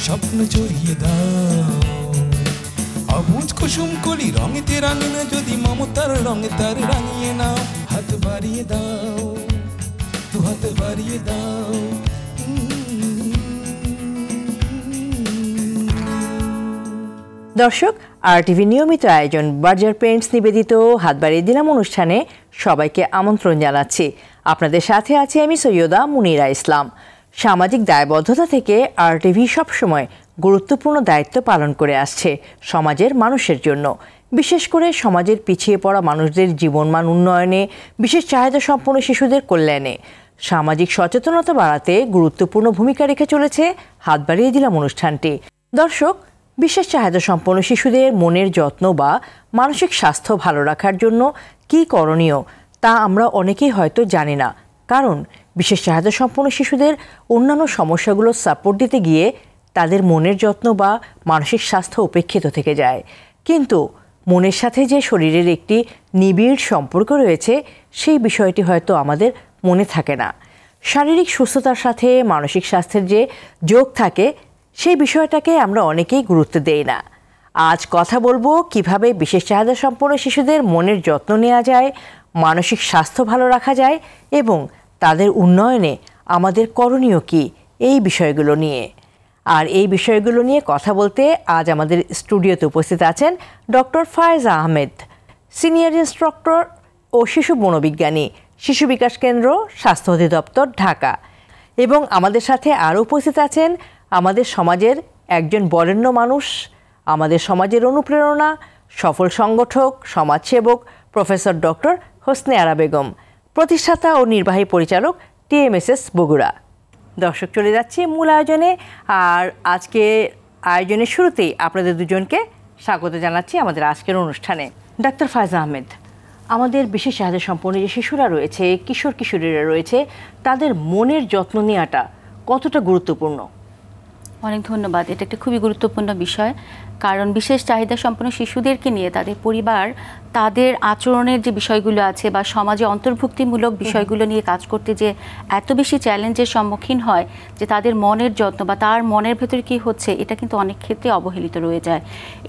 স্বপ্ন জড়িয়ে দাও অবুঝ কুসুম কলি রঙেতে রাঙিয়ে যদি মমতার রঙে তার রাঙিয়ে নাও হাত বাড়িয়ে দাও দু হাত বাড়িয়ে দাও দর্শক RTV নিয়মিত আয়োজন বার্জার পেইন্টস নিবেদিত হাত বাড়িয়ে দিলাম অনুষ্ঠানে সবাইকে আমন্ত্রণ জানাচ্ছি। আপনাদের সাথে আছি আমি সৈয়দা মুনিরা ইসলাম। সামাজিক দায়বদ্ধতা থেকে RTV সবসময় গুরুত্বপূর্ণ দায়িত্ব পালন করে আসছে সমাজের মানুষের জন্য, বিশেষ করে সমাজের পিছিয়ে পড়া মানুষদের জীবনমান উন্নয়নে, বিশেষ চাহিদা সম্পন্ন শিশুদের কল্যাণে। সামাজিক সচেতনতা বাড়াতে গুরুত্বপূর্ণ ভূমিকা রেখে চলেছে হাত বাড়িয়ে দিলাম অনুষ্ঠানটি। দর্শক, বিশেষ চাহিদা সম্পন্ন শিশুদের মনের যত্ন বা মানসিক স্বাস্থ্য ভালো রাখার জন্য কী করণীয় তা আমরা অনেকেই হয়তো জানি না, কারণ বিশেষ চাহিদা সম্পন্ন শিশুদের অন্যান্য সমস্যাগুলো সাপোর্ট দিতে গিয়ে তাদের মনের যত্ন বা মানসিক স্বাস্থ্য উপেক্ষিত থেকে যায়। কিন্তু মনের সাথে যে শরীরের একটি নিবিড় সম্পর্ক রয়েছে সেই বিষয়টি হয়তো আমাদের মনে থাকে না। শারীরিক সুস্থতার সাথে মানসিক স্বাস্থ্যের যে যোগ থাকে সেই বিষয়টাকে আমরা অনেকেই গুরুত্ব দেই না। আজ কথা বলবো কিভাবে বিশেষ চাহিদা সম্পন্ন শিশুদের মনের যত্ন নেওয়া যায়, মানসিক স্বাস্থ্য ভালো রাখা যায় এবং তাদের উন্নয়নে আমাদের করণীয় কী, এই বিষয়গুলো নিয়ে। আর এই বিষয়গুলো নিয়ে কথা বলতে আজ আমাদের স্টুডিওতে উপস্থিত আছেন ডক্টর ফায়েজা আহমেদ, সিনিয়র ইন্সট্রাক্টর ও শিশু মনোবিজ্ঞানী, শিশু বিকাশ কেন্দ্র, স্বাস্থ্য অধিদপ্তর, ঢাকা। এবং আমাদের সাথে আরও উপস্থিত আছেন আমাদের সমাজের একজন বরেণ্য মানুষ, আমাদের সমাজের অনুপ্রেরণা, সফল সংগঠক, সমাজসেবক প্রফেসর ডক্টর হোসনে আরা বেগম, প্রতিষ্ঠাতা ও নির্বাহী পরিচালক TMSS বগুড়া। দর্শক, চলে যাচ্ছি মূল আয়োজনে। আর আজকে আয়োজনের শুরুতেই আপনাদের দুজনকে স্বাগত জানাচ্ছি আমাদের আজকের অনুষ্ঠানে। ডাক্তার ফায়েজা আহমেদ, আমাদের বিশেষ চাহিদা সম্পন্ন যে শিশুরা রয়েছে, কিশোর কিশোরীরা রয়েছে, তাদের মনের যত্ন নেওয়াটা কতটা গুরুত্বপূর্ণ? অনেক ধন্যবাদ। এটা একটা খুবই গুরুত্বপূর্ণ বিষয়, কারণ বিশেষ চাহিদা সম্পন্ন শিশুদেরকে নিয়ে তাদের পরিবার তাদের আচরণের যে বিষয়গুলো আছে বা সমাজে অন্তর্ভুক্তিমূলক বিষয়গুলো নিয়ে কাজ করতে যে এত বেশি চ্যালেঞ্জের সম্মুখীন হয় যে তাদের মনের যত্ন বা তার মনের ভেতরে কী হচ্ছে এটা কিন্তু অনেক ক্ষেত্রে অবহেলিত রয়ে যায়।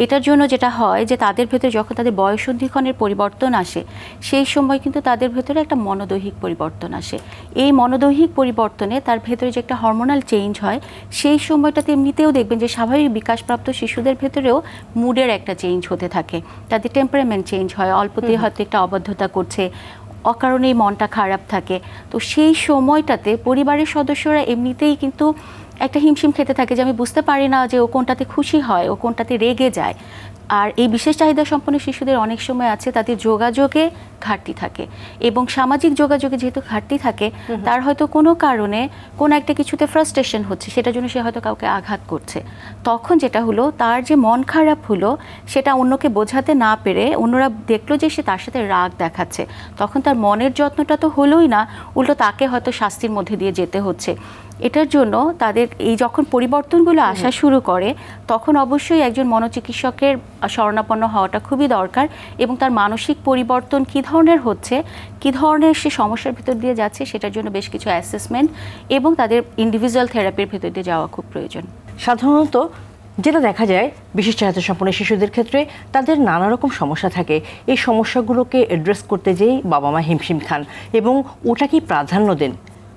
এটার জন্য যেটা হয় যে তাদের ভেতরে যখন তাদের বয়ঃসন্ধিক্ষণের পরিবর্তন আসে সেই সময় কিন্তু তাদের ভেতরে একটা মনোদৈহিক পরিবর্তন আসে। এই মনোদৈহিক পরিবর্তনে তার ভেতরে যে একটা হরমোনাল চেঞ্জ হয় সেই সময়টাতে এমনিতেও দেখবেন যে স্বাভাবিক বিকাশপ্রাপ্ত শিশুদের ভেতরেও মুডের একটা চেঞ্জ হতে থাকে, তাদের টেম্পারামেন্ট চেঞ্জ হয়, অল্পতেই হয়তো একটা অবাধ্যতা করছে, অকারণেই মনটা খারাপ থাকে। তো সেই সময়টাতে পরিবারের সদস্যরা এমনিতেই কিন্তু একটা হিমশিম খেতে থাকে যে আমি বুঝতে পারি না যে ও কোনটাতে খুশি হয়, ও কোনটাতে রেগে যায়। আর এই বিশেষ চাহিদা সম্পন্ন শিশুদের অনেক সময় আছে তাদের যোগাযোগে ঘাটতি থাকে, এবং সামাজিক যোগাযোগে যেহেতু ঘাটতি থাকে তার হয়তো কোনো কারণে কোনো একটা কিছুতে ফ্রাস্ট্রেশন হচ্ছে, সেটার জন্য সে হয়তো কাউকে আঘাত করছে। তখন যেটা হলো, তার যে মন খারাপ হলো সেটা অন্যকে বোঝাতে না পেরে অন্যরা দেখলো যে সে তার সাথে রাগ দেখাচ্ছে, তখন তার মনের যত্নটা তো হলোই না, উল্টো তাকে হয়তো শাস্তির মধ্যে দিয়ে যেতে হচ্ছে। এটার জন্য তাদের এই যখন পরিবর্তনগুলো আসা শুরু করে তখন অবশ্যই একজন মনোচিকিৎসকের শরণাপন্ন হওয়াটা খুবই দরকার, এবং তার মানসিক পরিবর্তন কী ধরনের হচ্ছে, কী ধরনের সে সমস্যার ভিতর দিয়ে যাচ্ছে সেটার জন্য বেশ কিছু অ্যাসেসমেন্ট এবং তাদের ইন্ডিভিজুয়াল থেরাপির ভিতর দিয়ে যাওয়া খুব প্রয়োজন। সাধারণত যেটা দেখা যায় বিশেষ চাহিদা সম্পন্ন শিশুদের ক্ষেত্রে তাদের নানা রকম সমস্যা থাকে, এই সমস্যাগুলোকে অ্যাড্রেস করতে যেই বাবা মা হিমশিম খান এবং ওটাকেই প্রাধান্য দেন,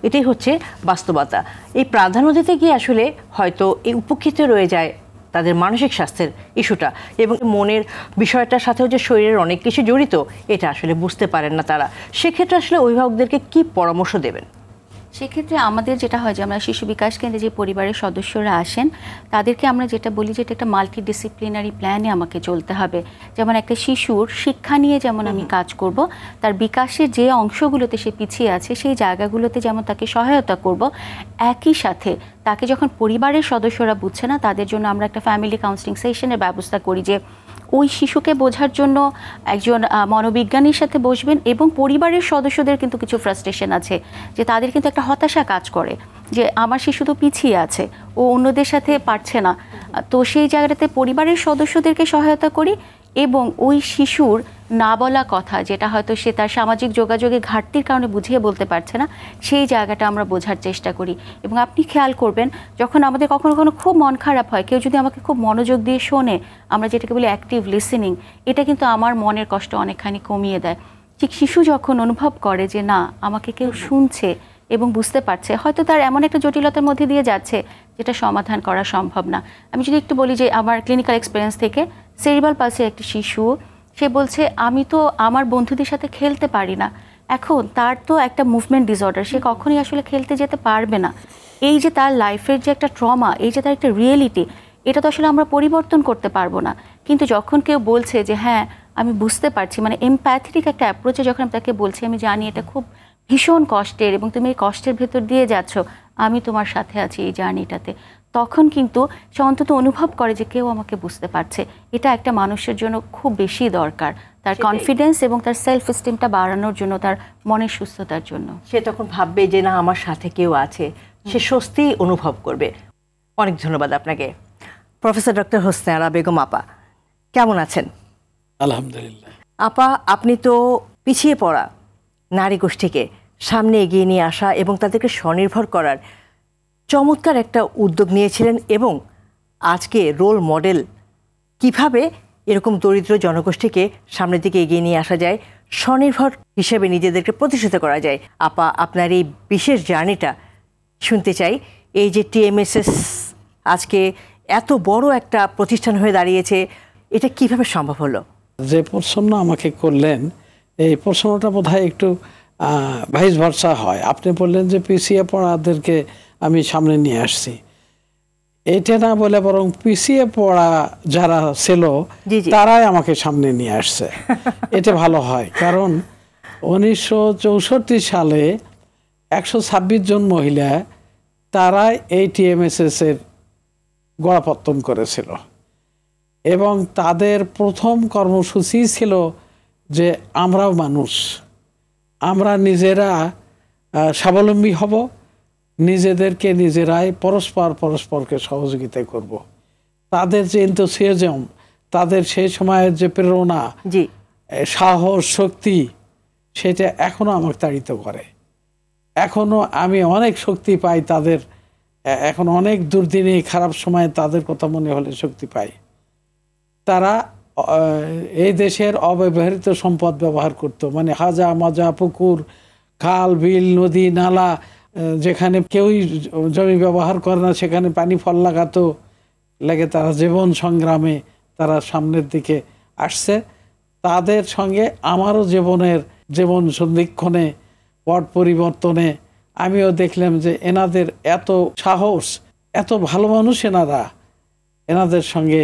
এটাই হচ্ছে বাস্তবতা। এই প্রাধান্য দিতে গিয়ে আসলে হয়তো এই উপেক্ষিত রয়ে যায় তাদের মানসিক স্বাস্থ্যের ইস্যুটা, এবং মনের বিষয়টার সাথেও যে শরীরের অনেক কিছু জড়িত এটা আসলে বুঝতে পারেন না তারা। সেক্ষেত্রে আসলে অভিভাবকদেরকে কি পরামর্শ দেবেন? সেক্ষেত্রে আমাদের যেটা হয় যে আমরা শিশু বিকাশ কেন্দ্রে যে পরিবারের সদস্যরা আসেন তাদেরকে আমরা যেটা বলি যে এটা একটা মাল্টিডিসিপ্লিনারি প্ল্যানে আমাকে চলতে হবে। যেমন একটা শিশুর শিক্ষা নিয়ে যেমন আমি কাজ করব, তার বিকাশের যে অংশগুলোতে সে পিছিয়ে আছে সেই জায়গাগুলোতে যেমন তাকে সহায়তা করব, একই সাথে তাকে যখন পরিবারের সদস্যরা বুঝছে না তাদের জন্য আমরা একটা ফ্যামিলি কাউন্সেলিং সেশনের ব্যবস্থা করি, যে ওই শিশুকে বোঝার জন্য একজন মনোবিজ্ঞানীর সাথে বসবেন, এবং পরিবারের সদস্যদের কিন্তু কিছু ফ্রাস্ট্রেশন আছে যে তাদের কিন্তু একটা হতাশা কাজ করে যে আমার শিশু তো পিছিয়ে আছে, ও অন্যদের সাথে পারছে না। তো সেই জায়গাটাতে পরিবারের সদস্যদেরকে সহায়তা করি এবং ওই শিশুর না বলা কথা, যেটা হয়তো সে তার সামাজিক যোগাযোগে ঘাটতির কারণে বুঝিয়ে বলতে পারছে না, সেই জায়গাটা আমরা বোঝার চেষ্টা করি। এবং আপনি খেয়াল করবেন, যখন আমাদের কখনো কখনো খুব মন খারাপ হয়, কেউ যদি আমাকে খুব মনোযোগ দিয়ে শোনে, আমরা যেটাকে বলি অ্যাক্টিভ লিসেনিং, এটা কিন্তু আমার মনের কষ্ট অনেকখানি কমিয়ে দেয়। ঠিক শিশু যখন অনুভব করে যে না, আমাকে কেউ শুনছে এবং বুঝতে পারছে, হয়তো তার এমন একটা জটিলতার মধ্যে দিয়ে যাচ্ছে যেটা সমাধান করা সম্ভব না। আমি যদি একটু বলি যে আমার ক্লিনিক্যাল এক্সপিরিয়েন্স থেকে, সেরিব্রাল পালসির একটি শিশু, সে বলছে আমি তো আমার বন্ধুদের সাথে খেলতে পারি না। এখন তার তো একটা মুভমেন্ট ডিসঅর্ডার, সে কখনোই আসলে খেলতে যেতে পারবে না। এই যে তার লাইফের যে একটা ট্রমা, এই যে তার একটা রিয়েলিটি, এটা তো আসলে আমরা পরিবর্তন করতে পারবো না। কিন্তু যখন কেউ বলছে যে হ্যাঁ আমি বুঝতে পারছি, মানে এমপ্যাথেটিক একটা অ্যাপ্রোচে যখন আমি তাকে বলছি আমি জানি এটা খুব ভীষণ কষ্টের এবং তুমি এই কষ্টের ভেতর দিয়ে যাচ্ছ, আমি তোমার সাথে আছি এই জার্নিটাতে, তখন কিন্তু সে অন্তত অনুভব করে যে কেউ আমাকে বুঝতে পারছে। এটা একটা মানুষের জন্য খুব বেশি দরকার, তার কনফিডেন্স এবং তার সেলফ এস্টিমটা বাড়ানোর জন্য, তার মনের সুস্থতার জন্য। সে তখন ভাববে যে না, আমার সাথে কেউ আছে, সে স্বস্তি অনুভব করবে। অনেক ধন্যবাদ আপনাকে। প্রফেসর ডক্টর হোসনে আরা বেগম আপা, কেমন আছেন? আলহামদুলিল্লাহ। আপা, আপনি তো পিছিয়ে পড়া নারী গোষ্ঠীকে সামনে এগিয়ে নিয়ে আসা এবং তাদেরকে স্বনির্ভর করার চমৎকার একটা উদ্যোগ নিয়েছিলেন, এবং আজকে রোল মডেল কিভাবে এরকম দরিদ্র জনগোষ্ঠীকে সামনের দিকে এগিয়ে নিয়ে আসা যায়, স্বনির্ভর হিসেবে নিজেদেরকে প্রতিষ্ঠিত করা যায়। আপা, আপনার এই বিশেষ জার্নিটা শুনতে চাই। এই যে TMSS আজকে এত বড় একটা প্রতিষ্ঠান হয়ে দাঁড়িয়েছে, এটা কিভাবে সম্ভব হলো? যে প্রশ্ন আমাকে করলেন, এই প্রশ্নটা বোধহয় একটু ভাইস ভার্সা হয়। আপনি বললেন যে পিছিয়ে পড়াদেরকে আমি সামনে নিয়ে আসছি, এটা না বলে বরং পিছিয়ে পড়া যারা ছিল তারাই আমাকে সামনে নিয়ে আসছে, এটা ভালো হয়। কারণ 1964 সালে 126 জন মহিলা তারাই এই TMSS এর গোড়াপত্তন করেছিল, এবং তাদের প্রথম কর্মসূচি ছিল যে আমরাও মানুষ, আমরা নিজেরা স্বাবলম্বী হব, নিজেদেরকে নিজেরাই পরস্পরকে সহযোগিতা করব। তাদের যে এনথুসিয়াজম, তাদের সেই সময়ের যে প্রেরণা, সাহস, শক্তি, সেটা এখনো আমাকে তাড়িত করে। এখনো আমি অনেক শক্তি পাই তাদের, এখন অনেক দুর্দিনে খারাপ সময়ে তাদের কথা মনে হলে শক্তি পাই। তারা এই দেশের অব্যবহৃত সম্পদ ব্যবহার করত, মানে হাজা মাজা, পুকুর, খাল, বিল, নদী, নালা, যেখানে কেউই জমি ব্যবহার করে না সেখানে পানি ফল লাগাতো, লেগে তারা জীবন সংগ্রামে তারা সামনের দিকে আসছে। তাদের সঙ্গে আমারও জীবন সন্ধিক্ষণে, পট পরিবর্তনে আমিও দেখলাম যে এনাদের এত সাহস, এত ভালো মানুষ এনাদের সঙ্গে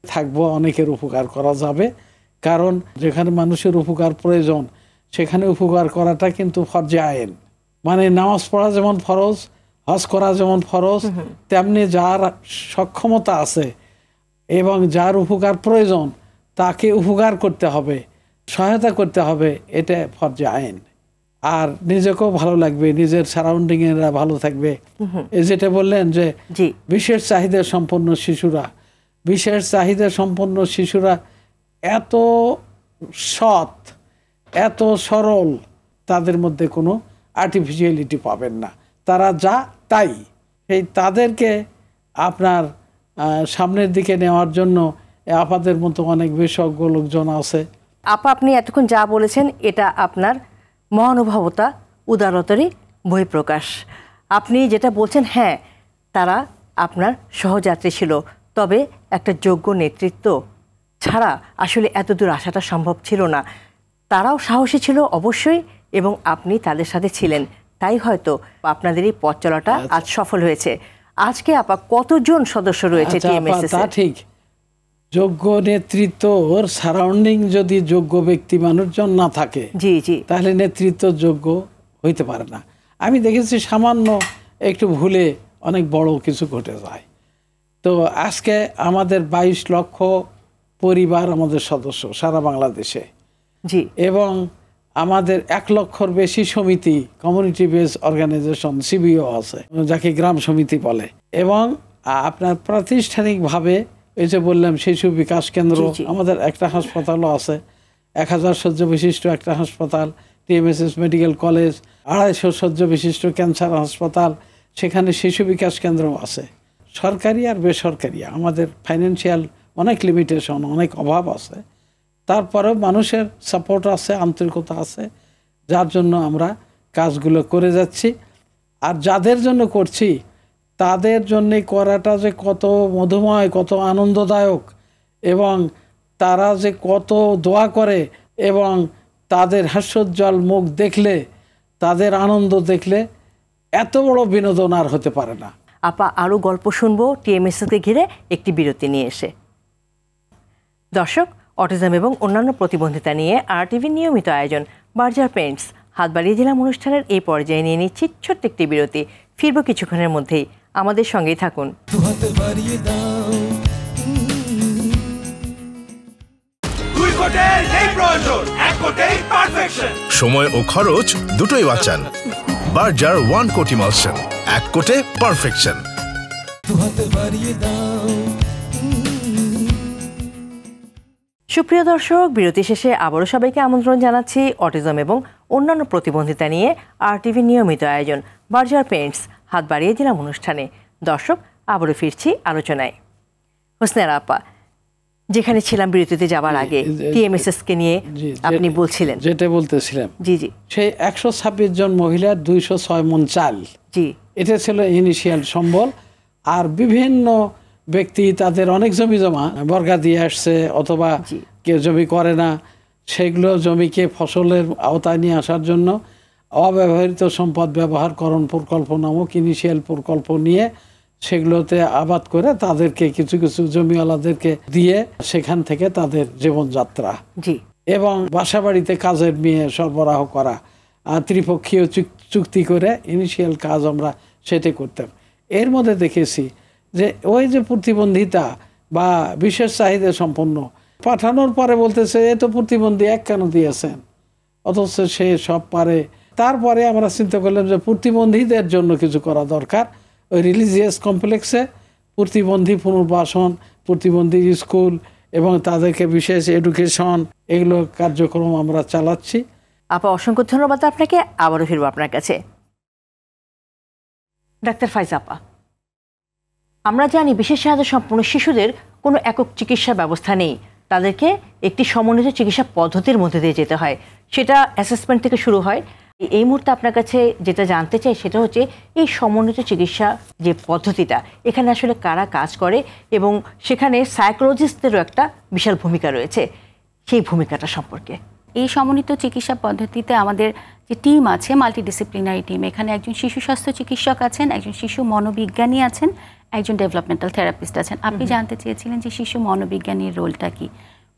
থাকবো, অনেকের উপকার করা যাবে। কারণ যেখানে মানুষের উপকার প্রয়োজন সেখানে উপকার করাটা কিন্তু ফরজে আইন। মানে নামাজ পড়া যেমন ফরজ, হজ করা যেমন ফরজ, তেমনি যার সক্ষমতা আছে এবং যার উপকার প্রয়োজন তাকে উপকার করতে হবে, সহায়তা করতে হবে, এটা ফরজে আইন। আর নিজেকেও ভালো লাগবে, নিজের সারাউন্ডিং এরা ভালো থাকবে। এই যেটা বললেন যে বিশেষ চাহিদা সম্পন্ন শিশুরা এত সৎ, এত সরল, তাদের মধ্যে কোনো আর্টিফিশিয়ালিটি পাবেন না, তারা যা তাই। সেই তাদেরকে আপনার সামনের দিকে নেওয়ার জন্য আপাদের মতো অনেক বিশেষজ্ঞ লোকজন আছে। আপনি এতক্ষণ যা বলেছেন এটা আপনার মহানুভবতা, উদারতারই বহিঃপ্রকাশ। আপনি যেটা বলছেন, হ্যাঁ তারা আপনার সহযাত্রী ছিল, তবে একটা যোগ্য নেতৃত্ব ছাড়া আসলে এতদূর আসাটা সম্ভব ছিল না। তারাও সাহসী ছিল অবশ্যই, এবং আপনি তাদের সাথে ছিলেন, তাই হয়তো আপনাদের এই পথ চলাটা আজ সফল হয়েছে। আজকে আপা কতজন সদস্য রয়েছে TMSS? তা ঠিক, যোগ্য নেতৃত্ব ওর সারাউন্ডিং যদি যোগ্য ব্যক্তি মানুষজন না থাকে, তাহলে নেতৃত্ব যোগ্য হইতে পারে না। আমি দেখেছি সামান্য একটু ভুলে অনেক বড় কিছু ঘটে যায়। তো আজকে আমাদের 22 লক্ষ পরিবার আমাদের সদস্য সারা বাংলাদেশে, এবং আমাদের 1 লক্ষর বেশি সমিতি, কমিউনিটি বেস অর্গানাইজেশন, CBO আছে, যাকে গ্রাম সমিতি বলে, এবং আপনার প্রাতিষ্ঠানিকভাবে এই যে বললাম শিশু বিকাশ কেন্দ্র, আমাদের একটা হাসপাতালও আছে, 1000 শয্য বিশিষ্ট একটা হাসপাতাল, টিএমএসএস মেডিকেল কলেজ, 250 শয্য বিশিষ্ট ক্যান্সার হাসপাতাল, সেখানে শিশু বিকাশ কেন্দ্র আছে। সরকারি আর বেসরকারি আমাদের ফাইন্যান্সিয়াল অনেক লিমিটেশন, অনেক অভাব আছে, তারপরেও মানুষের সাপোর্ট আছে, আন্তরিকতা আছে, যার জন্য আমরা কাজগুলো করে যাচ্ছি। আর যাদের জন্য করছি তাদের জন্যে করাটা যে কত মধুময়, কত আনন্দদায়ক, এবং তারা যে কত দোয়া করে, এবং তাদের হাস্যোজ্জ্বল মুখ দেখলে, তাদের আনন্দ দেখলে এত বড় বিনোদন আর হতে পারে না। আপা, আরও গল্প শুনবো টিএমএসএসকে ঘিরে একটি বিরতি নিয়ে এসে। দর্শক, অটিজম এবং অন্যান্য প্রতিবন্ধিতা নিয়ে RTV নিয়মিত আয়োজন বার্জার পেইন্টস হাত বাড়িয়ে দিলাম অনুষ্ঠানের এই পর্যায়ে নিয়ে নিচ্ছি ছোট্ট একটি বিরতি। ফিরব কিছুক্ষণের মধ্যেই, আমাদের সঙ্গেই থাকুন। সময় ও খরচ দুটোই বাঁচান। বার্জার 1 কোট ইমালশন, 1 কোটে পারফেকশন। সুপ্রিয় দর্শক, বিরতি শেষে আবারও সবাইকে আমন্ত্রণ জানাচ্ছি অটিজম এবং অন্যান্য প্রতিবন্ধিতা নিয়ে RTV নিয়মিত আয়োজন বার্জার পেইন্টস হাত বাড়িয়ে দিলাম অনুষ্ঠানে। দর্শক, আবারও ফিরছি আলোচনায়। হোসনেরা আপা, যেখানে ছিলাম বিরতিতে যাবার আগে টিএমএসএসকে নিয়ে আপনি বলছিলেন, যেটা বলতেছিলাম, জি জি, সেই 126 জন মহিলার 206 মণ চাল, জি, এটা ছিল ইনিশিয়াল সম্বল। আর বিভিন্ন ব্যক্তি তাদের অনেক জমি জমা বর্গা দিয়ে আসছে, অথবা কেউ জমি করে না, সেগুলো জমিকে ফসলের আওতায় নিয়ে আসার জন্য অব্যবহৃত সম্পদ ব্যবহারকরণ প্রকল্প নামক ইনিশিয়াল প্রকল্প নিয়ে সেগুলোতে আবাদ করে তাদেরকে কিছু কিছু জমিওয়ালাদেরকে দিয়ে সেখান থেকে তাদের জীবনযাত্রা, জি, এবং বাসাবাড়িতে কাজের মেয়ে সরবরাহ করা, ত্রিপক্ষীয় চুক্তি করে ইনিশিয়াল কাজ আমরা সেটা করতাম। এর মধ্যে দেখেছি যে ওই যে প্রতিবন্ধিতা বা বিশেষ চাহিদা সম্পন্ন পাঠানোর পরে বলতেছে এ তো প্রতিবন্ধী, এক কেন দিয়েছেন, অথচ সে সব পারে। তারপরে আমরা চিন্তা করলাম যে প্রতিবন্ধীদের জন্য কিছু করা দরকার। ওই রিলিজিয়াস কমপ্লেক্সে প্রতিবন্ধী পুনর্বাসন, প্রতিবন্ধী স্কুল এবং তাদেরকে বিশেষ এডুকেশন, এগুলো কার্যক্রম আমরা চালাচ্ছি। আপা, অসংখ্য ধন্যবাদ আপনাকে। আবারও ফিরবো আপনার কাছে। ডাক্তার ফাইজা আপা, আমরা জানি বিশেষ চাহিদা সম্পন্ন শিশুদের কোনো একক চিকিৎসা ব্যবস্থা নেই, তাদেরকে একটি সমন্বিত চিকিৎসা পদ্ধতির মধ্যে দিয়ে যেতে হয়, সেটা অ্যাসেসমেন্ট থেকে শুরু হয়। এই মুহূর্তে আপনার কাছে যেটা জানতে চাই সেটা হচ্ছে এই সমন্বিত চিকিৎসা যে পদ্ধতিটা, এখানে আসলে কারা কাজ করে, এবং সেখানে সাইকোলজিস্টদেরও একটা বিশাল ভূমিকা রয়েছে, সেই ভূমিকাটা সম্পর্কে। এই সমন্বিত চিকিৎসা পদ্ধতিতে আমাদের যে টিম আছে, মাল্টিডিসিপ্লিনারি টিম, এখানে একজন শিশু স্বাস্থ্য চিকিৎসক আছেন, একজন শিশু মনোবিজ্ঞানী আছেন, একজন ডেভেলপমেন্টাল থেরাপিস্ট আছেন। আপনি জানতে চেয়েছিলেন যে শিশু মনোবিজ্ঞানীর রোলটা কি।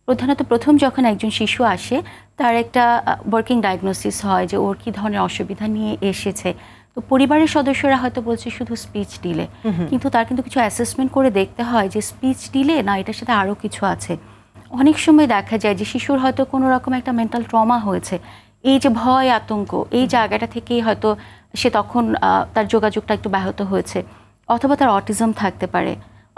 প্রধানত প্রথম যখন একজন শিশু আসে তার একটা ওয়ার্কিং ডায়াগনোসিস হয় যে ওর কী ধরনের অসুবিধা নিয়ে এসেছে। তো পরিবারের সদস্যরা হয়তো বলছে শুধু স্পিচ ডিলে, কিন্তু তার কিন্তু কিছু অ্যাসেসমেন্ট করে দেখতে হয় যে স্পিচ ডিলে না, এটার সাথে আরও কিছু আছে। অনেক সময় দেখা যায় যে শিশুর হয়তো কোনো রকম একটা মেন্টাল ট্রমা হয়েছে, এই যে ভয় আতঙ্ক, এই জায়গাটা থেকেই হয়তো সে তখন তার যোগাযোগটা একটু ব্যাহত হয়েছে, অথবা তার অটিজম থাকতে পারে,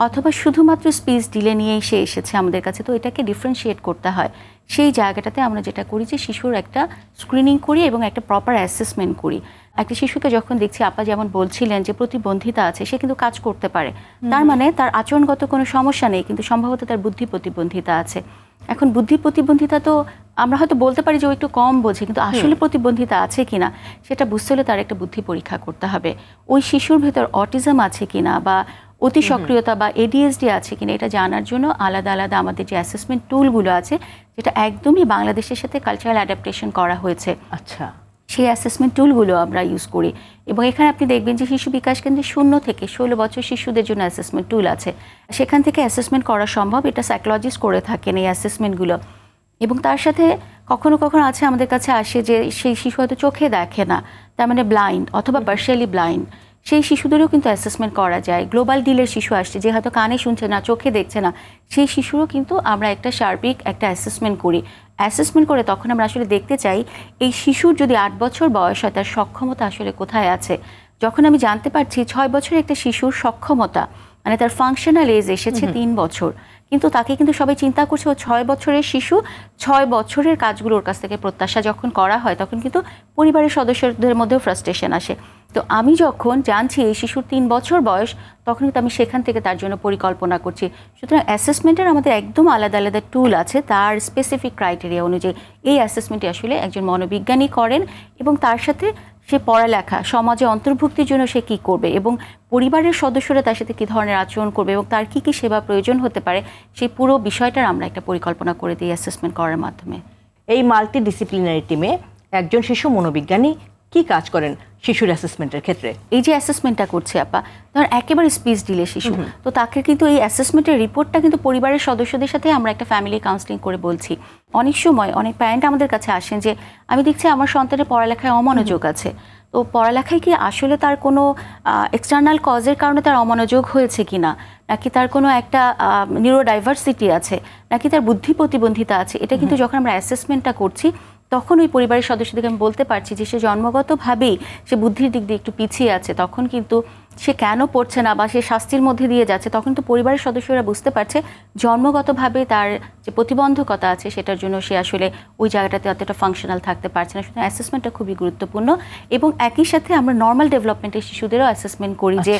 অথবা শুধুমাত্র স্পিচ ডিলে নিয়েই সে এসেছে আমাদের কাছে। তো এটাকে ডিফারেন্সিয়েট করতে হয়। সেই জায়গাটাতে আমরা যেটা করি যে শিশুর একটা স্ক্রিনিং করি এবং একটা প্রপার অ্যাসেসমেন্ট করি। একটা শিশুকে যখন দেখছি, আপা যেমন বলছিলেন যে প্রতিবন্ধিতা আছে, সে কিন্তু কাজ করতে পারে, তার মানে তার আচরণগত কোনো সমস্যা নেই, কিন্তু সম্ভবত তার বুদ্ধি প্রতিবন্ধিতা আছে। এখন বুদ্ধি প্রতিবন্ধিতা তো আমরা হয়তো বলতে পারি যে ও একটু কম বোঝে, কিন্তু আসলে প্রতিবন্ধিতা আছে কিনা সেটা বুঝতে হলে তার একটা বুদ্ধি পরীক্ষা করতে হবে। ওই শিশুর ভেতর অটিজম আছে কিনা বা অতি সক্রিয়তা বা ADHD আছে কিনা এটা জানার জন্য আলাদা আলাদা আমাদের যে অ্যাসেসমেন্ট টুলগুলো আছে, যেটা একদমই বাংলাদেশের সাথে কালচারাল অ্যাডাপ্টেশন করা হয়েছে, আচ্ছা, সেই অ্যাসেসমেন্ট টুলগুলো আমরা ইউজ করি। এবং এখানে আপনি দেখবেন যে শিশু বিকাশ কেন্দ্রে 0 থেকে 16 বছর শিশুদের জন্য অ্যাসেসমেন্ট টুল আছে, সেখান থেকে অ্যাসেসমেন্ট করা সম্ভব। এটা সাইকোলজিস্ট করে থাকেন এই অ্যাসেসমেন্টগুলো। এবং তার সাথে কখনো কখনো আছে আমাদের কাছে আসে যে সেই শিশু হয়তো চোখে দেখে না, তার মানে ব্লাইন্ড অথবা পার্শিয়ালি ব্লাইন্ড, সেই শিশুদেরও কিন্তু অ্যাসেসমেন্ট করা যায়। গ্লোবাল ডিলের শিশু আসছে যে হয়তো কানে শুনছে না, চোখে দেখছে না, সেই শিশুরও কিন্তু আমরা একটা সার্বিক একটা অ্যাসেসমেন্ট করি। অ্যাসেসমেন্ট করে তখন আমরা আসলে দেখতে চাই এই শিশুর যদি 8 বছর বয়স হয় তার সক্ষমতা আসলে কোথায় আছে। যখন আমি জানতে পারছি 6 বছরের একটা শিশুর সক্ষমতা মানে তার ফাংশনাল এজ এসেছে 3 বছর, কিন্তু তাকে কিন্তু সবাই চিন্তা করছে ও 6 বছরের শিশু, 6 বছরের কাজগুলো ওর কাছ থেকে প্রত্যাশা যখন করা হয় তখন কিন্তু পরিবারের সদস্যদের মধ্যেও ফ্রাস্ট্রেশন আসে। তো আমি যখন জানছি এই শিশুর 3 বছর বয়স, তখন কিন্তু আমি সেখান থেকে তার জন্য পরিকল্পনা করছি। সুতরাং অ্যাসেসমেন্টের আমাদের একদম আলাদা আলাদা টুল আছে, তার স্পেসিফিক ক্রাইটেরিয়া অনুযায়ী এই অ্যাসেসমেন্টটি আসলে একজন মনোবিজ্ঞানী করেন, এবং তার সাথে সে পড়ালেখা, সমাজে অন্তর্ভুক্তির জন্য সে কী করবে এবং পরিবারের সদস্যরা তার সাথে কী ধরনের আচরণ করবে এবং তার কী কী সেবা প্রয়োজন হতে পারে, সেই পুরো বিষয়টার আমরা একটা পরিকল্পনা করে দিই অ্যাসেসমেন্ট করার মাধ্যমে। এই মাল্টি ডিসিপ্লিনারি টিমে একজন শিশু মনোবিজ্ঞানী কি কাজ করেন শিশুর অ্যাসেসমেন্টের ক্ষেত্রে? এই যে অ্যাসেসমেন্টটা করছে আপা, ধর একেবারে স্পিচ ডিলে শিশু, তো তাকে কিন্তু এই অ্যাসেসমেন্টের রিপোর্টটা কিন্তু পরিবারের সদস্যদের সাথে আমরা একটা ফ্যামিলি কাউন্সিলিং করে বলছি। অনেক সময় অনেক প্যারেন্ট আমাদের কাছে আসেন যে আমি দেখছি আমার সন্তানের পড়ালেখায় অমনোযোগ আছে, তো পড়ালেখায় কি আসলে তার কোনো এক্সটার্নাল কজের কারণে তার অমনোযোগ হয়েছে কিনা, নাকি তার কোনো একটা নিউরোডাইভার্সিটি আছে, নাকি তার বুদ্ধি প্রতিবন্ধিতা আছে। এটা কিন্তু যখন আমরা অ্যাসেসমেন্টটা করছি তখন ওই পরিবারের সদস্যদেরকে আমি বলতে পারছি যে সে জন্মগতভাবেই সে বুদ্ধির দিক দিয়ে একটু পিছিয়ে আছে, তখন কিন্তু সে কেন পড়ছে না বা সে শাস্তির মধ্যে দিয়ে যাচ্ছে, তখন তো পরিবারের সদস্যরা বুঝতে পারছে জন্মগতভাবে তার যে প্রতিবন্ধকতা আছে সেটার জন্য সে আসলে ওই জায়গাটাতে অতটা ফাংশনাল থাকতে পারছে না। সুতরাং অ্যাসেসমেন্টটা খুবই গুরুত্বপূর্ণ, এবং একই সাথে আমরা নর্মাল ডেভেলপমেন্টের শিশুদেরও অ্যাসেসমেন্ট করি যে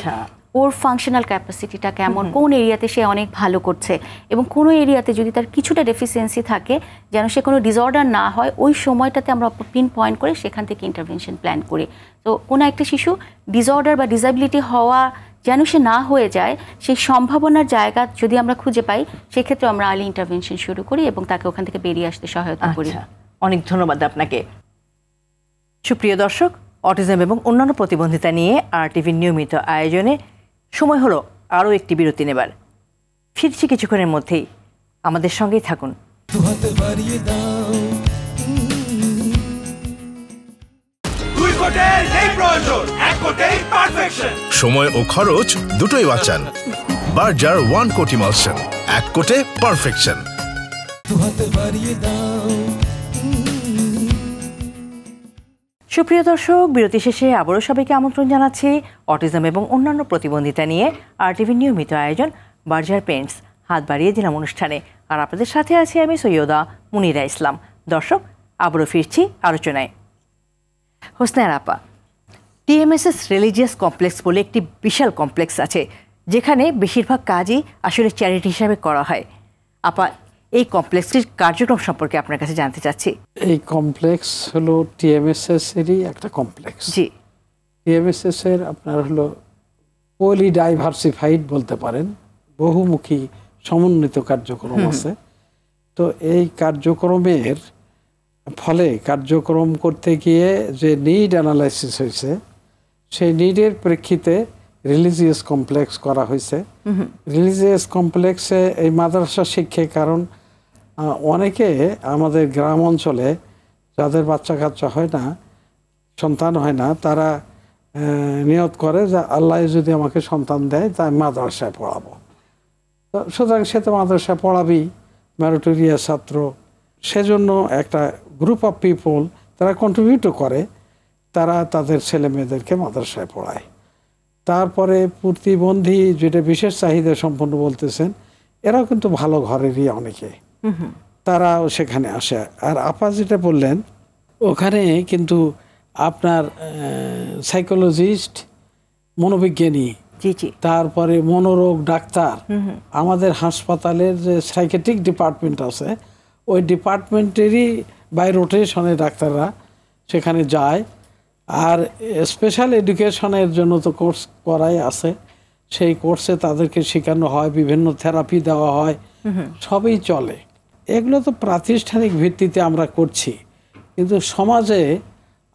ওর ফাংশনাল ক্যাপাসিটিটা কেমন, কোন এরিয়াতে সে অনেক ভালো করছে, এবং কোনো এরিয়াতে যদি তার কিছুটা ডেফিসিয়েন্সি থাকে যেন সে কোনো ডিসঅর্ডার না হয়, ওই সময়টাতে আমরা পিন পয়েন্ট করে সেখান থেকে ইন্টারভেনশন প্ল্যান করি। তো কোনো একটা শিশু ডিসঅর্ডার বা ডিসএবিলিটি হওয়া যেন সে না হয়ে যায়, সেই সম্ভাবনার জায়গা যদি আমরা খুঁজে পাই সেক্ষেত্রে আমরা আর্লি ইন্টারভেনশন শুরু করি এবং তাকে ওখান থেকে বেরিয়ে আসতে সহায়তা করি। অনেক ধন্যবাদ আপনাকে। সুপ্রিয় দর্শক, অটিজম এবং অন্যান্য প্রতিবন্ধিতা নিয়ে RTV নিয়মিত আয়োজনে সময় হলো আরও একটি বিরতি নেবার। ফিরছি কিছুক্ষণের মধ্যেই, আমাদের সঙ্গেই থাকুন। সময় ও খরচ দুটোই বাঁচান। বার্জার 1 কোটি মালসন, 1 কোটে পারফেকশন। সুপ্রিয় দর্শক, বিরতি শেষে আবারও সবাইকে আমন্ত্রণ জানাচ্ছি অটিজম এবং অন্যান্য প্রতিবন্ধিতা নিয়ে RTV নিয়মিত আয়োজন বার্জার পেন্টস হাত বাড়িয়ে দিলাম অনুষ্ঠানে। আর আপনাদের সাথে আছি আমি সৈয়দা মুনিরা ইসলাম। দর্শক, আবারও ফিরছি আলোচনায়। হোসনার আপা, TMSS রিলিজিয়াস কমপ্লেক্স বলে একটি বিশাল কমপ্লেক্স আছে যেখানে বেশিরভাগ কাজই আসলে চ্যারিটি হিসাবে করা হয়। আপা, এই কমপ্লেক্সটির কার্যক্রম সম্পর্কে আপনার কাছে জানতে চাচ্ছি। এই কমপ্লেক্স হলো TMSS এরই একটা কমপ্লেক্স। জি, TMSS এর আপনার হলো পলিডাইভার্সিফাইড বলতে পারেন, বহুমুখী সমন্বিত কার্যক্রম আছে। তো এই কার্যক্রমের ফলে কার্যক্রম করতে গিয়ে যে নিড অ্যানালাইসিস হয়েছে, সেই নিডের প্রেক্ষিতে রিলিজিয়াস কমপ্লেক্স করা হয়েছে। রিলিজিয়াস কমপ্লেক্সে এই মাদ্রাসা শিক্ষা, কারণ অনেকে আমাদের গ্রাম অঞ্চলে যাদের বাচ্চা কাচ্চা হয় না, সন্তান হয় না, তারা নিয়ত করে যে আল্লাহ যদি আমাকে সন্তান দেয় তা আমি মাদ্রাসায় পড়াবো। তো সুতরাং সে তো মাদ্রাসায় পড়াবি, ম্যারিটোরিয়াস ছাত্র, সেজন্য একটা গ্রুপ অফ পিপল তারা কন্ট্রিবিউটও করে, তারা তাদের ছেলে মেয়েদেরকে মাদ্রাসায় পড়ায়। তারপরে প্রতিবন্ধী, যেটা বিশেষ চাহিদা সম্পন্ন বলতেছেন, এরাও কিন্তু ভালো ঘরেরই অনেকে, তারাও সেখানে আসে। আর আপা যেটা বললেন, ওখানে কিন্তু আপনার সাইকোলজিস্ট, মনোবিজ্ঞানী, তারপরে মনোরোগ ডাক্তার, আমাদের হাসপাতালের যে সাইকেট্রিক ডিপার্টমেন্ট আছে ওই ডিপার্টমেন্টেরই বাই রোটেশনে ডাক্তাররা সেখানে যায়। আর স্পেশাল এডুকেশনের জন্য তো কোর্স করাই আছে, সেই কোর্সে তাদেরকে শেখানো হয়, বিভিন্ন থেরাপি দেওয়া হয়, সবই চলে। এগুলো তো প্রাতিষ্ঠানিক ভিত্তিতে আমরা করছি, কিন্তু সমাজে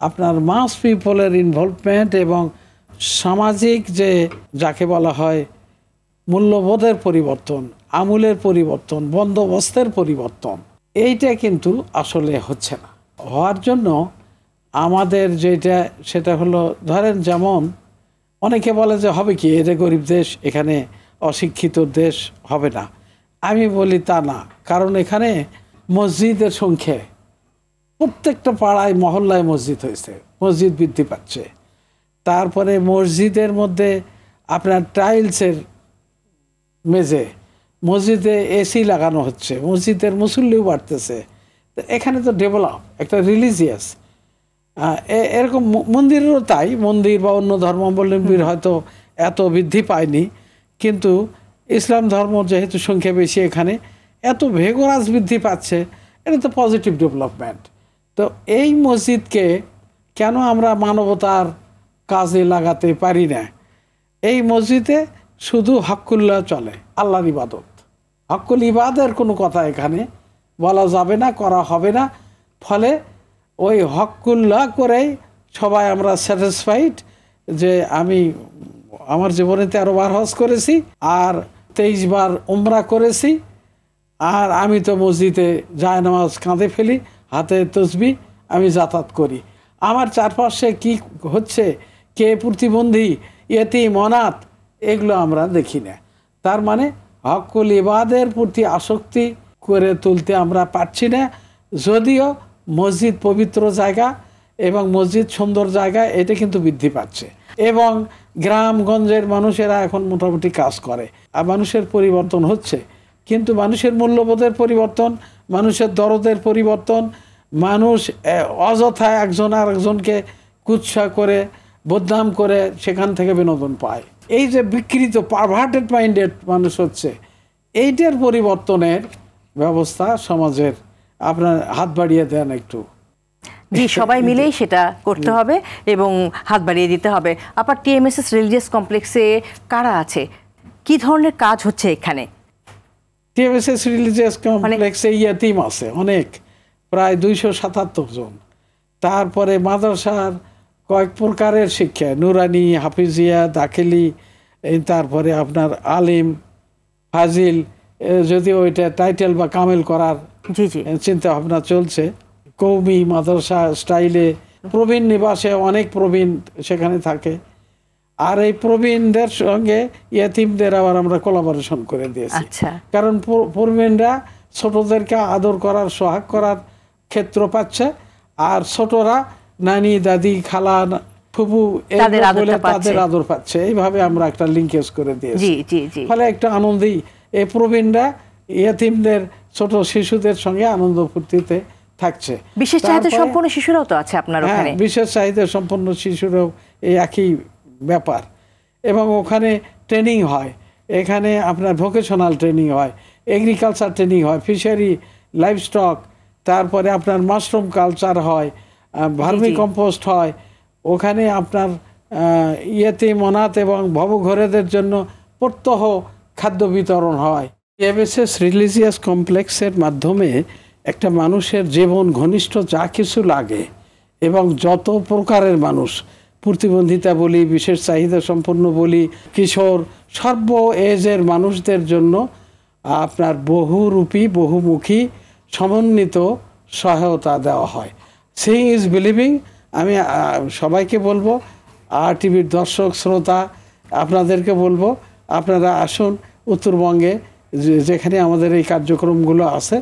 আপনার মাস পিপলের ইনভলভমেন্ট এবং সামাজিক যে যাকে বলা হয় মূল্যবোধের পরিবর্তন, আমূলের পরিবর্তন, বন্দোবস্তের পরিবর্তন, এইটা কিন্তু আসলে হচ্ছে না। হওয়ার জন্য আমাদের যেটা সেটা হলো, ধরেন যেমন অনেকে বলে যে হবে কি, এটা গরিব দেশ, এখানে অশিক্ষিত দেশ, হবে না। আমি বলি তা না, কারণ এখানে মসজিদের সংখ্যা প্রত্যেকটা পাড়ায় মহল্লায় মসজিদ হয়েছে, মসজিদ বৃদ্ধি পাচ্ছে। তারপরে মসজিদের মধ্যে আপনার টাইলসের মেঝে, মসজিদে এসি লাগানো হচ্ছে, মসজিদের মুসল্লিও বাড়তেছে। এখানে তো ডেভেলপ একটা রিলিজিয়াস, এরকম মন্দিরেরও তাই, মন্দির বা অন্য ধর্মাবলম্বীর হয়তো এত বৃদ্ধি পায়নি, কিন্তু ইসলাম ধর্ম যেহেতু সংখ্যা বেশি এখানে এত ভেগরাজ বৃদ্ধি পাচ্ছে, এটা তো পজিটিভ ডেভেলপমেন্ট। তো এই মসজিদকে কেন আমরা মানবতার কাজে লাগাতে পারি না? এই মসজিদে শুধু হকুল্লাহ চলে, আল্লাহর ইবাদত, হকুল ইবাদের কোনো কথা এখানে বলা যাবে না, করা হবে না। ফলে ওই হকুল্লাহ করেই সবাই আমরা স্যাটিসফাইড যে আমি আমার জীবনে 13 বার হজ করেছি আর 23 বার উমরা করেছি, আর আমি তো মসজিদে জায়নামাজ কাঁধে ফেলি, হাতে তসবিহ, আমি যাতায়াত করি। আমার চারপাশে কি হচ্ছে, কে প্রতিবন্ধী, ইয়েতিম, অনাথ, এগুলো আমরা দেখি না। তার মানে হকুল ইবাদের প্রতি আসক্তি করে তুলতে আমরা পারছি না। যদিও মসজিদ পবিত্র জায়গা এবং মসজিদ সুন্দর জায়গা, এটা কিন্তু বৃদ্ধি পাচ্ছে এবং গ্রামগঞ্জের মানুষেরা এখন মোটামুটি কাজ করে আর মানুষের পরিবর্তন হচ্ছে। কিন্তু মানুষের মূল্যবোধের পরিবর্তন, মানুষের দরদের পরিবর্তন, মানুষ অযথা একজন আর একজনকে কুৎসা করে বদনাম করে সেখান থেকে বিনোদন পায়। এই যে বিকৃত পারভার্টেড মাইন্ডেড মানুষ হচ্ছে, এইটার পরিবর্তনের ব্যবস্থা সমাজের আপনার হাত বাড়িয়ে দেন একটু। জি, সবাই মিলেই সেটা করতে হবে এবং হাত বাড়িয়ে দিতে হবে। আবার টিএমএসএস রিলিজিয়াস কমপ্লেক্সে কারা আছে, কি ধরনের কাজ হচ্ছে এখানে? টিএমএসএস রিলিজিয়াস কমপ্লেক্সে ইয়াতিম আছে অনেক, প্রায় 277 জন। তারপরে মাদ্রাসার কয়েক প্রকারের শিক্ষা, নুরানি, হাফিজিয়া, দাখিলি, তারপরে আপনার আলিম, ফাজিল, যদিও ওইটা টাইটেল বা কামেল করার চিন্তা ভাবনা চলছে। কৌমি মাদ্রাসা স্টাইলে প্রবীণ নিবাসে অনেক প্রবীণ সেখানে থাকে, আর এই প্রবীণদের সঙ্গে ইয়েতিমদের আবার আমরা কোলাবোরেশন করে দিয়েছি। কারণ প্রবীণরা ছোটদেরকে আদর করার, সোহাগ করার ক্ষেত্র পাচ্ছে, আর ছোটরা নানি, দাদি, খালা, ফুপু বলে তাদের আদর পাচ্ছে। এইভাবে আমরা একটা লিঙ্কেজ করে দিয়েছি। ফলে একটা আনন্দেই এই প্রবীণরা ইয়েতিমদের, ছোট শিশুদের সঙ্গে আনন্দ ফুর্তিতে থাকছে। বিশেষ চাহিদা সম্পন্ন শিশুরাও তো আছে আপনার ওখানে? বিশেষ চাহিদা সম্পন্ন শিশুরাও এই একই ব্যাপার, এবং ওখানে ট্রেনিং হয়। এখানে আপনার ভোকেশনাল ট্রেনিং হয়, এগ্রিকালচার ট্রেনিং হয়, ফিশারি, লাইভস্টক, তারপরে আপনার মাশরুম কালচার হয়, ভার্মি কম্পোস্ট হয়। ওখানে আপনার ইয়েতিম, অনাথ এবং ভবঘরেদের জন্য প্রত্যহ খাদ্য বিতরণ হয়। টিএমএসএস রিলিজিয়াস কমপ্লেক্সের মাধ্যমে একটা মানুষের জীবন ঘনিষ্ঠ যা কিছু লাগে এবং যত প্রকারের মানুষ, প্রতিবন্ধিতা বলি, বিশেষ চাহিদা সম্পন্ন বলি, কিশোর, সর্ব এজের মানুষদের জন্য আপনার বহুরূপী, বহুমুখী, সমন্বিত সহায়তা দেওয়া হয়। Seeing is believing. আমি সবাইকে বলবো, আর টিভির দর্শক শ্রোতা আপনাদেরকে বলবো, আপনারা আসুন উত্তরবঙ্গে, যেখানে আমাদের এই কার্যক্রমগুলো আছে,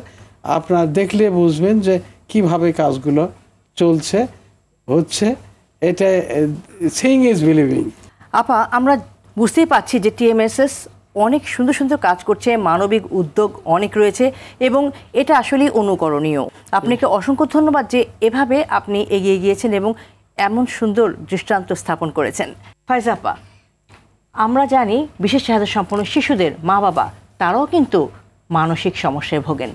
আপনারা দেখলে বুঝবেন যে কিভাবে কাজগুলো চলছে, হচ্ছে। এটা সিইং ইজ বিলিভিং। আপা, আমরা বুঝতেই পারছি যে টিএমএসএস অনেক সুন্দর সুন্দর কাজ করছে, মানবিক উদ্যোগ অনেক রয়েছে এবং এটা আসলেই অনুকরণীয়। আপনাকে অসংখ্য ধন্যবাদ যে এভাবে আপনি এগিয়ে গিয়েছেন এবং এমন সুন্দর দৃষ্টান্ত স্থাপন করেছেন। ফায়জা আপা, আমরা জানি বিশেষ চাহিদা সম্পন্ন শিশুদের মা বাবা তারাও কিন্তু মানসিক সমস্যায় ভোগেন।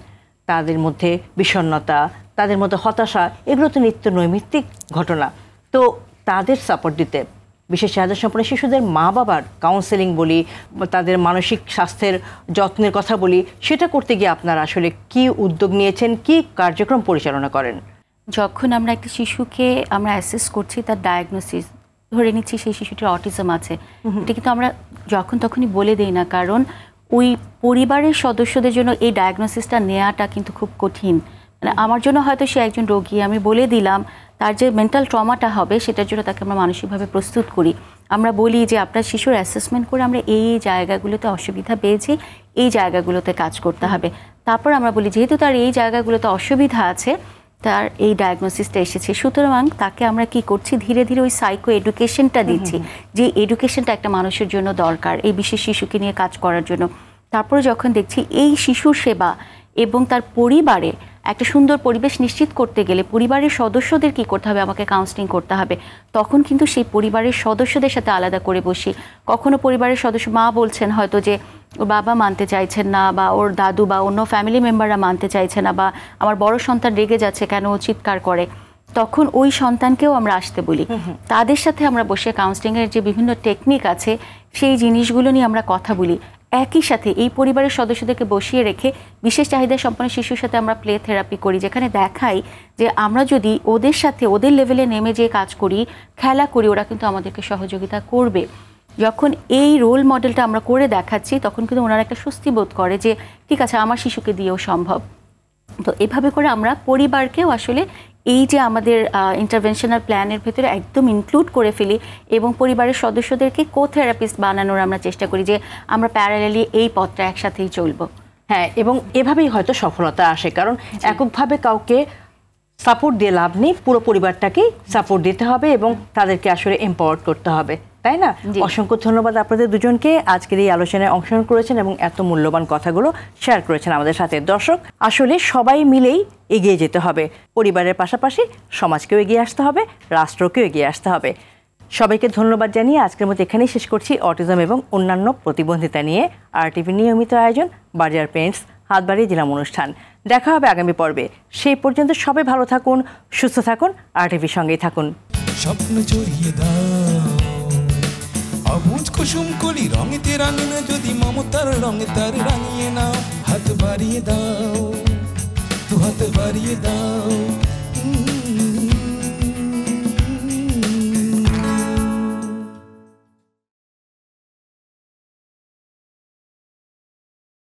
তাদের মধ্যে বিষণ্ণতা, তাদের মধ্যে হতাশা, এগুলো তো নিত্য নৈমিত্তিক ঘটনা। তো তাদের সাপোর্ট দিতে বিশেষ চাহিদা সম্পন্ন শিশুদের মা বাবার কাউন্সেলিং বলি, তাদের মানসিক স্বাস্থ্যের যত্নের কথা বলি, সেটা করতে গিয়ে আপনারা আসলে কি উদ্যোগ নিয়েছেন, কি কার্যক্রম পরিচালনা করেন? যখন আমরা একটা শিশুকে আমরা অ্যাসেস করছি, তার ডায়াগনোসিস ধরে নিচ্ছি সেই শিশুটির অটিজম আছে, এটা কিন্তু আমরা যখন তখনই বলে দিই না, কারণ ওই পরিবারের সদস্যদের জন্য এই ডায়াগনোসিসটা নেওয়াটা কিন্তু খুব কঠিন। মানে আমার জন্য হয়তো সে একজন রোগী, আমি বলে দিলাম, তার যে মেন্টাল ট্রমাটা হবে সেটার জন্য তাকে আমরা মানসিকভাবে প্রস্তুত করি। আমরা বলি যে আপনার শিশুর অ্যাসেসমেন্ট করে আমরা এই জায়গাগুলোতে অসুবিধা পেয়েছি, এই জায়গাগুলোতে কাজ করতে হবে। তারপর আমরা বলি যেহেতু তার এই জায়গাগুলোতে অসুবিধা আছে, তার এই ডায়াগনোসিসটা এসেছে, সুতরাং তাকে আমরা কি করছি, ধীরে ধীরে ওই সাইকো এডুকেশনটা দিচ্ছি, যে এডুকেশনটা একটা মানুষের জন্য দরকার এই বিশেষ শিশুকে নিয়ে কাজ করার জন্য। তারপরে যখন দেখছি এই শিশুর সেবা এবং তার পরিবারে একটা সুন্দর পরিবেশ নিশ্চিত করতে গেলে পরিবারের সদস্যদের কি করতে হবে, আমাকে কাউন্সেলিং করতে হবে, তখন কিন্তু সেই পরিবারের সদস্যদের সাথে আলাদা করে বসি। কখনো পরিবারের সদস্য মা বলছেন হয়তো যে ওর বাবা মানতে চাইছেন না, বা ওর দাদু বা অন্য ফ্যামিলি মেম্বাররা মানতে চাইছে না, বা আমার বড় সন্তান রেগে যাচ্ছে কেন ও চিৎকার করে, তখন ওই সন্তানকেও আমরা আসতে বলি। তাদের সাথে আমরা বসে কাউন্সেলিংয়ের যে বিভিন্ন টেকনিক আছে সেই জিনিসগুলো নিয়ে আমরা কথা বলি। একই সাথে এই পরিবারের সদস্যদেরকে বসিয়ে রেখে বিশেষ চাহিদা সম্পন্ন শিশুর সাথে আমরা প্লে থেরাপি করি, যেখানে দেখাই যে আমরা যদি ওদের সাথে ওদের লেভেলে নেমে যে কাজ করি, খেলা করি, ওরা কিন্তু আমাদেরকে সহযোগিতা করবে। যখন এই রোল মডেলটা আমরা করে দেখাচ্ছি তখন কিন্তু ওনারা একটা স্বস্তি বোধ করে যে ঠিক আছে আমার শিশুকে দিয়েও সম্ভব। তো এভাবে করে আমরা পরিবারকেও আসলে এই যে আমাদের ইন্টারভেনশনাল প্ল্যানের ভেতরে একদম ইনক্লুড করে ফেলি এবং পরিবারের সদস্যদেরকে কো-থেরাপিস্ট বানানোর আমরা চেষ্টা করি যে আমরা প্যারালালি এই পথটা একসাথেই চলবো। হ্যাঁ, এবং এভাবেই হয়তো সফলতা আসে, কারণ এককভাবে কাউকে সাপোর্ট দিয়ে লাভ নেই, পুরো পরিবারটাকেই সাপোর্ট দিতে হবে এবং তাদেরকে আসলে এম্পাওয়ার্ড করতে হবে, তাই না? অসংখ্য ধন্যবাদ আপনাদের দুজনকে, আজকের এই আলোচনায় অংশগ্রহণ করেছেন এবং এত মূল্যবান কথাগুলো শেয়ার করেছেন আমাদের সাথে। দর্শক, আসলে সবাই মিলেই এগিয়ে যেতে হবে, পরিবারের পাশাপাশি সমাজকেও এগিয়ে আসতে হবে, রাষ্ট্রকেও এগিয়ে আসতে হবে। সবাইকে ধন্যবাদ জানিয়ে আজকের মতো এখানেই শেষ করছি অটিজম এবং অন্যান্য প্রতিবন্ধিতা নিয়ে RTV নিয়মিত আয়োজন বার্জার পেন্টস হাত বাড়িয়ে দিলাম অনুষ্ঠান। দেখা হবে আগামী পর্বে। সেই পর্যন্ত সবাই ভালো থাকুন, সুস্থ থাকুন, RTVর সঙ্গেই থাকুন। স্বপ্ন জড়িয়ে দাও অবুঝ কুসুম কলি রঙেতে রাঙিনা, যদি মমতার রঙে তার রাঙিয়ে নাও, হাত বাড়িয়ে দাও, হাত বাড়িয়ে দাও।